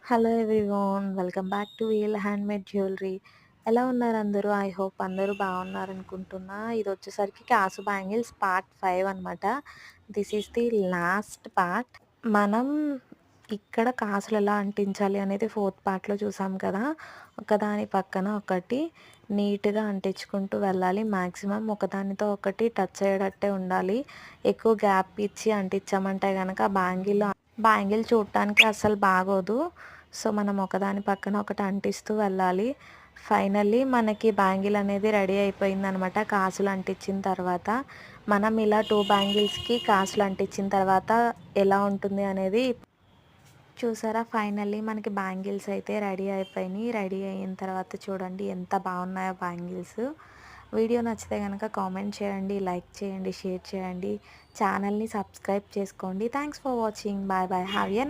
Hello everyone. Welcome back to వీల్ handmade jewellery. ఎలా ఉన్నారు అందరూ? ఐ హోప్ అందరూ బాగున్నారనుకుంటున్నా. ఇదొచ్చేసరికి కాసు బ్యాంగిల్స్ పార్ట్ 5 అనమాట. This is the last part. మనం ఇక్కడ కాసులు ఎలా అంటించాలి అనేది ఫోర్త్ పార్ట్‌లో చూసాం కదా! ఒకదాని పక్కన ఒకటి నీట్‌గా అంటించుకుంటూ వెళ్ళాలి. మాక్సిమం ఒకదానితో ఒకటి టచ్ అయ్యేటట్టే ఉండాలి. ఎక్కువ గ్యాప్ ఇచ్చి అంటించామంటే గనక బ్యాంగిల్ చూడటానికి అస్సలు బాగోదు. సో, మనం ఒకదాని పక్కన ఒకటి అంటిస్తూ వెళ్ళాలి. ఫైనల్లీ మనకి బ్యాంగిల్ అనేది రెడీ అయిపోయిందనమాట. కాసులు అంటించిన తర్వాత మనం ఇలా 2 బ్యాంగిల్స్‌కి కాసులు అంటించిన తర్వాత ఎలా ఉంటుంది అనేది చూసారా? ఫైనల్లీ మనకి బ్యాంగిల్స్ అయితే రెడీ అయిపోయినాయి. రెడీ అయిన తర్వాత చూడండి ఎంత బాగున్నాయో బ్యాంగిల్స్. వీడియో నచ్చితే గనక కామెంట్ చేయండి, లైక్ చేయండి, షేర్ చేయండి. ఛానల్‌ని సబ్స్క్రైబ్ చేసుకోండి. Thanks for watching. Bye bye. Have a